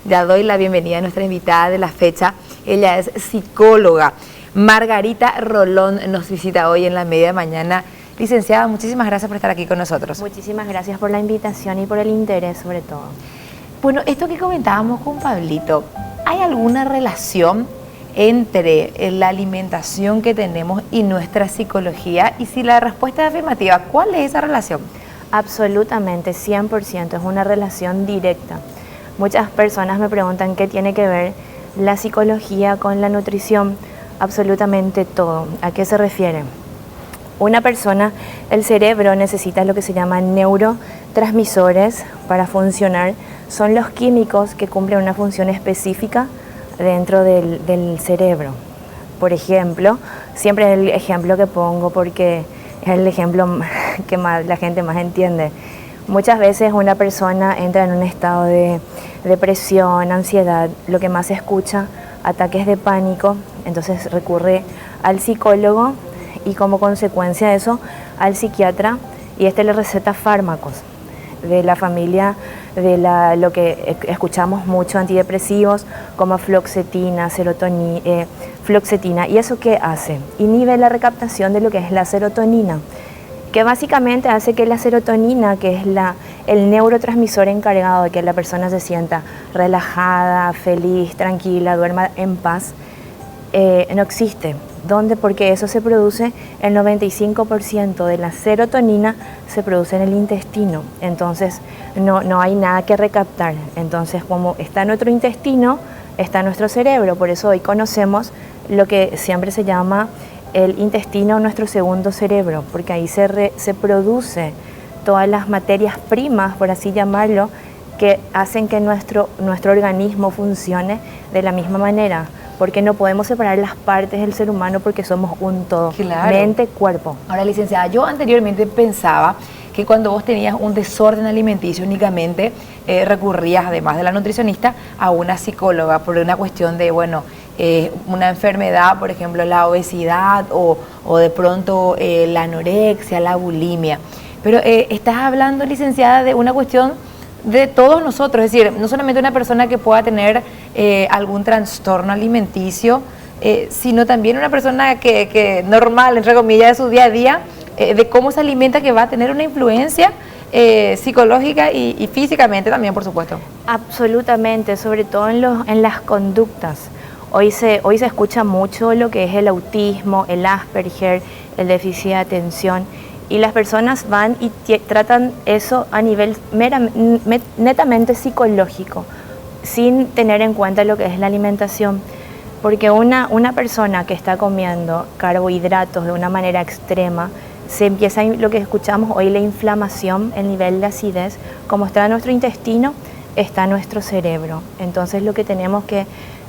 Ya doy la bienvenida a nuestra invitada de la fecha. Ella es psicóloga. Margarita Rolón nos visita hoy en la media mañana. Licenciada, muchísimas gracias por estar aquí con nosotros. Muchísimas gracias por la invitación y por el interés sobre todo. Bueno, esto que comentábamos con Pablito, ¿hay alguna relación entre la alimentación que tenemos y nuestra psicología? Y si la respuesta es afirmativa, ¿cuál es esa relación? Absolutamente, 100%, es una relación directa. Muchas personas me preguntan qué tiene que ver la psicología con la nutrición. Absolutamente todo. ¿A qué se refiere? Una persona, el cerebro necesita lo que se llama neurotransmisores para funcionar. Son los químicos que cumplen una función específica dentro del cerebro. Por ejemplo, siempre es el ejemplo que pongo porque es el ejemplo que la gente más entiende. Muchas veces una persona entra en un estado de depresión, ansiedad, lo que más se escucha, ataques de pánico, entonces recurre al psicólogo y como consecuencia de eso al psiquiatra, y este le receta fármacos de la familia de lo que escuchamos mucho, antidepresivos como fluoxetina, fluoxetina. ¿Y eso qué hace? Inhibe la recaptación de lo que es la serotonina, que básicamente hace que la serotonina, que es el neurotransmisor encargado de que la persona se sienta relajada, feliz, tranquila, duerma en paz, no existe. ¿Dónde? Porque eso se produce, el 95% de la serotonina se produce en el intestino, entonces no hay nada que recaptar. Entonces, como está nuestro intestino, está nuestro cerebro, por eso hoy conocemos lo que siempre se llama el intestino, nuestro segundo cerebro, porque ahí se produce todas las materias primas, por así llamarlo, que hacen que nuestro organismo funcione de la misma manera, porque no podemos separar las partes del ser humano porque somos un todo, claro. Mente, cuerpo. Ahora, licenciada, yo anteriormente pensaba que cuando vos tenías un desorden alimenticio únicamente recurrías, además de la nutricionista, a una psicóloga por una cuestión de, bueno, una enfermedad, por ejemplo, la obesidad o de pronto la anorexia, la bulimia. Pero estás hablando, licenciada, de una cuestión de todos nosotros, es decir, no solamente una persona que pueda tener algún trastorno alimenticio, sino también una persona que normal, entre comillas, de su día a día, de cómo se alimenta, que va a tener una influencia psicológica y físicamente también, por supuesto. Absolutamente, sobre todo en las conductas. Hoy se escucha mucho lo que es el autismo, el Asperger, el déficit de atención, y las personas van y tratan eso a nivel netamente psicológico, sin tener en cuenta lo que es la alimentación. Porque una persona que está comiendo carbohidratos de una manera extrema, se empieza lo que escuchamos hoy, la inflamación, el nivel de acidez. Como está en nuestro intestino, está en nuestro cerebro. Entonces lo que tenemos que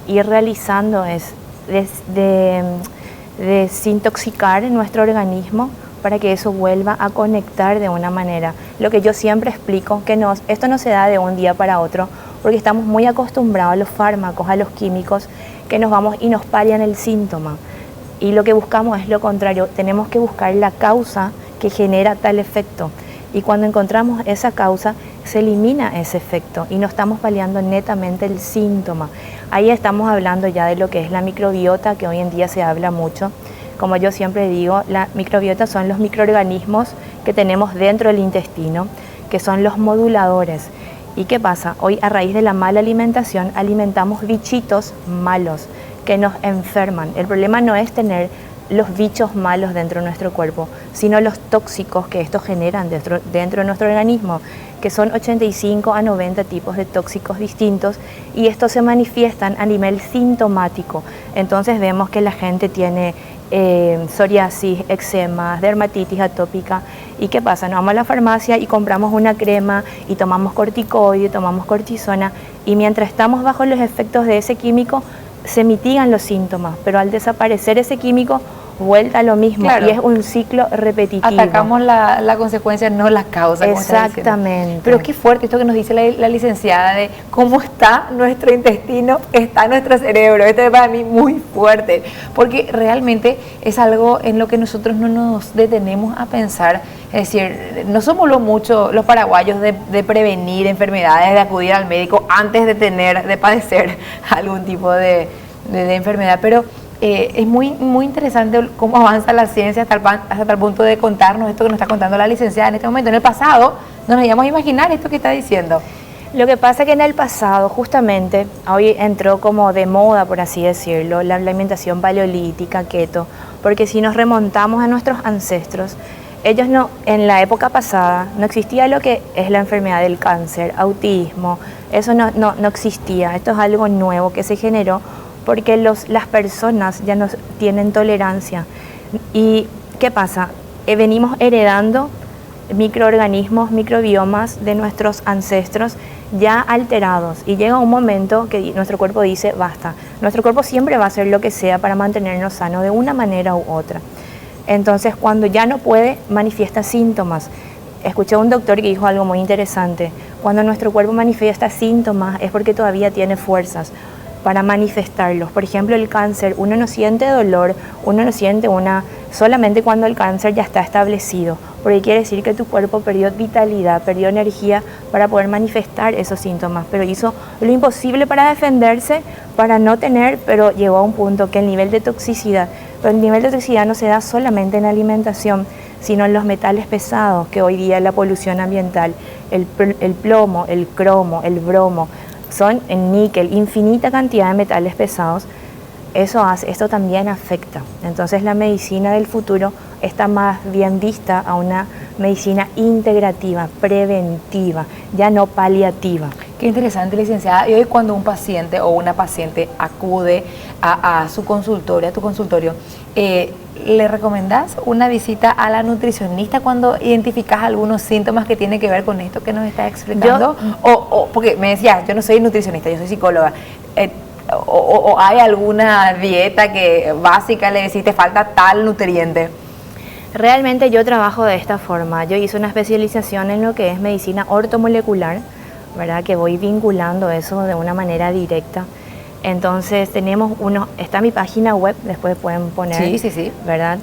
ir realizando es desintoxicar nuestro organismo para que eso vuelva a conectar de una manera. Lo que yo siempre explico, que esto no se da de un día para otro, porque estamos muy acostumbrados a los fármacos, a los químicos, que nos vamos y nos palian el síntoma. Y lo que buscamos es lo contrario, tenemos que buscar la causa que genera tal efecto. Y cuando encontramos esa causa, se elimina ese efecto y no estamos paliando netamente el síntoma. Ahí estamos hablando ya de lo que es la microbiota, que hoy en día se habla mucho. Como yo siempre digo, la microbiota son los microorganismos que tenemos dentro del intestino, que son los moduladores. ¿Y qué pasa? Hoy, a raíz de la mala alimentación, alimentamos bichitos malos que nos enferman. El problema no es tener los bichos malos dentro de nuestro cuerpo, sino los tóxicos que estos generan dentro de nuestro organismo, que son 85 a 90 tipos de tóxicos distintos, y estos se manifiestan a nivel sintomático. Entonces vemos que la gente tiene psoriasis, eczema, dermatitis atópica. ¿Y qué pasa? Nos vamos a la farmacia y compramos una crema y tomamos corticoide, tomamos cortisona, y mientras estamos bajo los efectos de ese químico se mitigan los síntomas, pero al desaparecer ese químico vuelta a lo mismo, Claro. y es un ciclo repetitivo. Atacamos la consecuencia, no la causa. como estás diciendo. Exactamente. Pero qué fuerte esto que nos dice la licenciada de cómo está nuestro intestino, está nuestro cerebro. Esto es para mí muy fuerte, porque realmente es algo en lo que nosotros no nos detenemos a pensar. Es decir, no somos los paraguayos de prevenir enfermedades, de acudir al médico antes de padecer algún tipo de enfermedad, pero es muy interesante cómo avanza la ciencia hasta tal punto de contarnos esto que nos está contando la licenciada en este momento. En el pasado no nos íbamos a imaginar esto que está diciendo. Lo que pasa es que en el pasado, justamente, hoy entró como de moda, por así decirlo, la alimentación paleolítica, keto, porque si nos remontamos a nuestros ancestros, ellos no, en la época pasada, no existía lo que es la enfermedad del cáncer, autismo, eso no existía. Esto es algo nuevo que se generó porque las personas ya no tienen tolerancia. ¿Y qué pasa? Venimos heredando microorganismos, microbiomas de nuestros ancestros ya alterados, y llega un momento que nuestro cuerpo dice basta. Nuestro cuerpo siempre va a hacer lo que sea para mantenernos sanos de una manera u otra. Entonces, cuando ya no puede, manifiesta síntomas. Escuché a un doctor que dijo algo muy interesante: cuando nuestro cuerpo manifiesta síntomas es porque todavía tiene fuerzas para manifestarlos. Por ejemplo, el cáncer, uno no siente dolor, uno no siente solamente cuando el cáncer ya está establecido, porque quiere decir que tu cuerpo perdió vitalidad, perdió energía para poder manifestar esos síntomas, pero hizo lo imposible para defenderse, para no tener, pero llegó a un punto que el nivel de toxicidad, pero el nivel de toxicidad no se da solamente en la alimentación, sino en los metales pesados, que hoy día la polución ambiental, el plomo, el cromo, el bromo, son en níquel, infinita cantidad de metales pesados. Esto también afecta. Entonces la medicina del futuro está más bien vista a una medicina integrativa, preventiva, ya no paliativa. Qué interesante, licenciada. Y hoy cuando un paciente o una paciente acude a su consultorio, a tu consultorio, ¿le recomendás una visita a la nutricionista cuando identificas algunos síntomas que tienen que ver con esto que nos estás explicando? Porque me decías, yo no soy nutricionista, yo soy psicóloga. O hay alguna dieta básica, le decís, te falta tal nutriente. Realmente yo trabajo de esta forma. Yo hice una especialización en lo que es medicina ortomolecular, ¿verdad? Que voy vinculando eso de una manera directa. Entonces está mi página web, después pueden poner, sí. ¿verdad?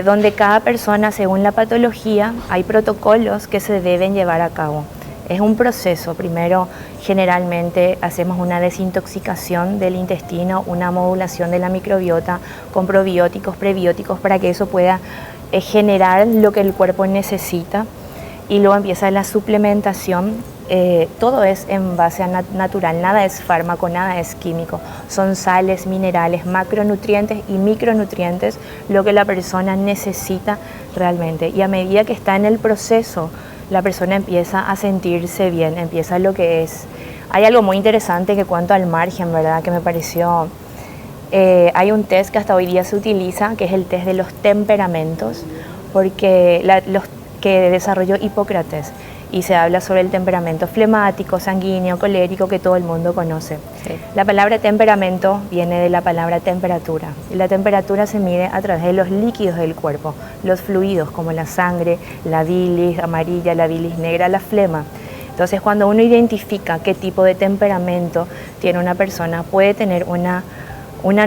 Donde cada persona, según la patología, hay protocolos que se deben llevar a cabo. Es un proceso. Primero, generalmente hacemos una desintoxicación del intestino, una modulación de la microbiota con probióticos, prebióticos, para que eso pueda generar lo que el cuerpo necesita. Y luego empieza la suplementación. Todo es en base a natural, nada es fármaco, nada es químico. Son sales, minerales, macronutrientes y micronutrientes, lo que la persona necesita realmente. Y a medida que está en el proceso, la persona empieza a sentirse bien, empieza lo que es. Hay algo muy interesante que cuento al margen, ¿verdad? Que me pareció. Hay un test que hasta hoy día se utiliza, que es el test de los temperamentos, porque los que desarrolló Hipócrates, y se habla sobre el temperamento flemático, sanguíneo, colérico, que todo el mundo conoce. Sí. La palabra temperamento viene de la palabra temperatura, y la temperatura se mide a través de los líquidos del cuerpo, los fluidos como la sangre, la bilis amarilla, la bilis negra, la flema. Entonces, cuando uno identifica qué tipo de temperamento tiene una persona, puede tener una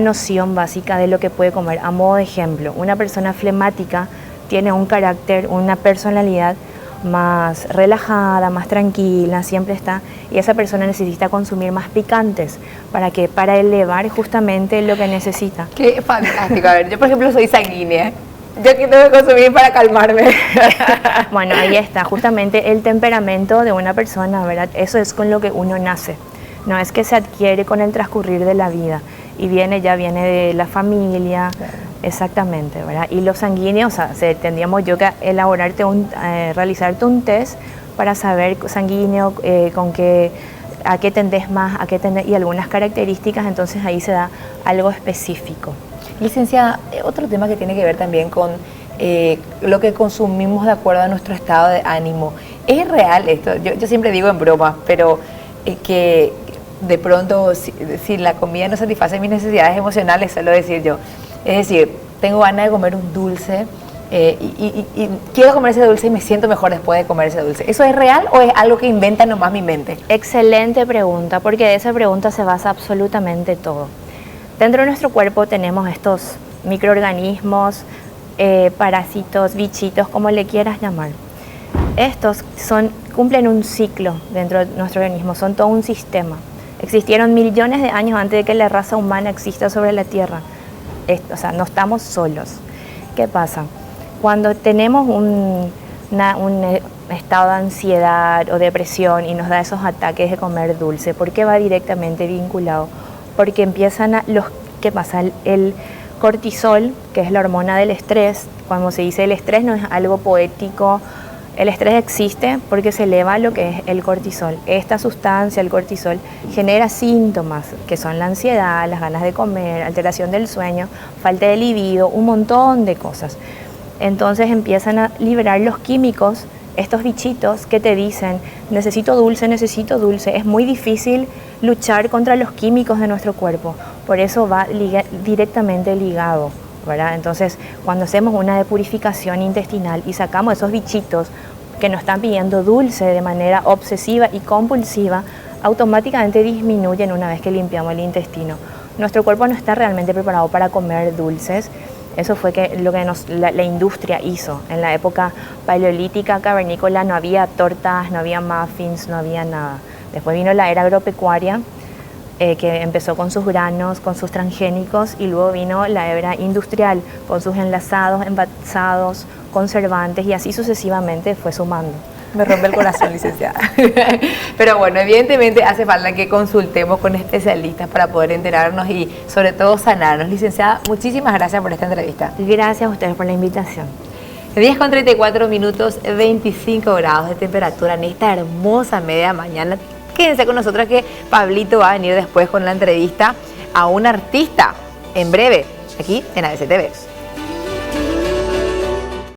noción básica de lo que puede comer. A modo de ejemplo, una persona flemática tiene un carácter, una personalidad más relajada, más tranquila, siempre está, y esa persona necesita consumir más picantes. ¿Para qué? Para elevar justamente lo que necesita. Qué fantástico. A ver, yo por ejemplo soy sanguínea. ¿Yo qué tengo que consumir para calmarme? Bueno, ahí está, justamente el temperamento de una persona, ¿verdad? Eso es con lo que uno nace, no es que se adquiere con el transcurrir de la vida, y viene de la familia. Claro. Exactamente, ¿verdad? Y los sanguíneos, o sea, tendríamos yo que realizarte un test para saber sanguíneo, a qué tendés más, y algunas características, entonces ahí se da algo específico. Licenciada, otro tema que tiene que ver también con lo que consumimos de acuerdo a nuestro estado de ánimo. ¿Es real esto? Yo siempre digo en broma, pero que de pronto si la comida no satisface mis necesidades emocionales, suelo decir yo. Es decir, tengo ganas de comer un dulce y quiero comer ese dulce y me siento mejor después de comer ese dulce. ¿Eso es real o es algo que inventa nomás mi mente? Excelente pregunta, porque de esa pregunta se basa absolutamente todo. Dentro de nuestro cuerpo tenemos estos microorganismos, parásitos, bichitos, como le quieras llamar. Estos cumplen un ciclo dentro de nuestro organismo, son todo un sistema. Existieron millones de años antes de que la raza humana exista sobre la Tierra. O sea, no estamos solos. ¿Qué pasa? Cuando tenemos un estado de ansiedad o depresión y nos da esos ataques de comer dulce, ¿por qué va directamente vinculado? Porque empiezan ¿qué pasa? El cortisol, que es la hormona del estrés, cuando se dice el estrés no es algo poético, el estrés existe porque se eleva lo que es el cortisol. Esta sustancia, el cortisol, genera síntomas que son la ansiedad, las ganas de comer, alteración del sueño, falta de libido, un montón de cosas. Entonces empiezan a liberar los químicos, estos bichitos que te dicen necesito dulce, necesito dulce. Es muy difícil luchar contra los químicos de nuestro cuerpo, por eso va directamente ligado, ¿verdad? Entonces, cuando hacemos una depurificación intestinal y sacamos esos bichitos que nos están pidiendo dulce de manera obsesiva y compulsiva, automáticamente disminuyen una vez que limpiamos el intestino. Nuestro cuerpo no está realmente preparado para comer dulces. Eso fue lo que la industria hizo. En la época paleolítica, cavernícola, no había tortas, no había muffins, no había nada. Después vino la era agropecuaria, que empezó con sus granos, con sus transgénicos, y luego vino la era industrial, con sus enlazados, envasados, conservantes, y así sucesivamente fue sumando. Me rompe el corazón, licenciada. Pero bueno, evidentemente hace falta que consultemos con especialistas para poder enterarnos y sobre todo sanarnos. Licenciada, muchísimas gracias por esta entrevista. Gracias a ustedes por la invitación. 10:34, 25 grados de temperatura en esta hermosa media mañana. Quédense con nosotros que Pablito va a venir después con la entrevista a un artista en breve, aquí en ABCTV.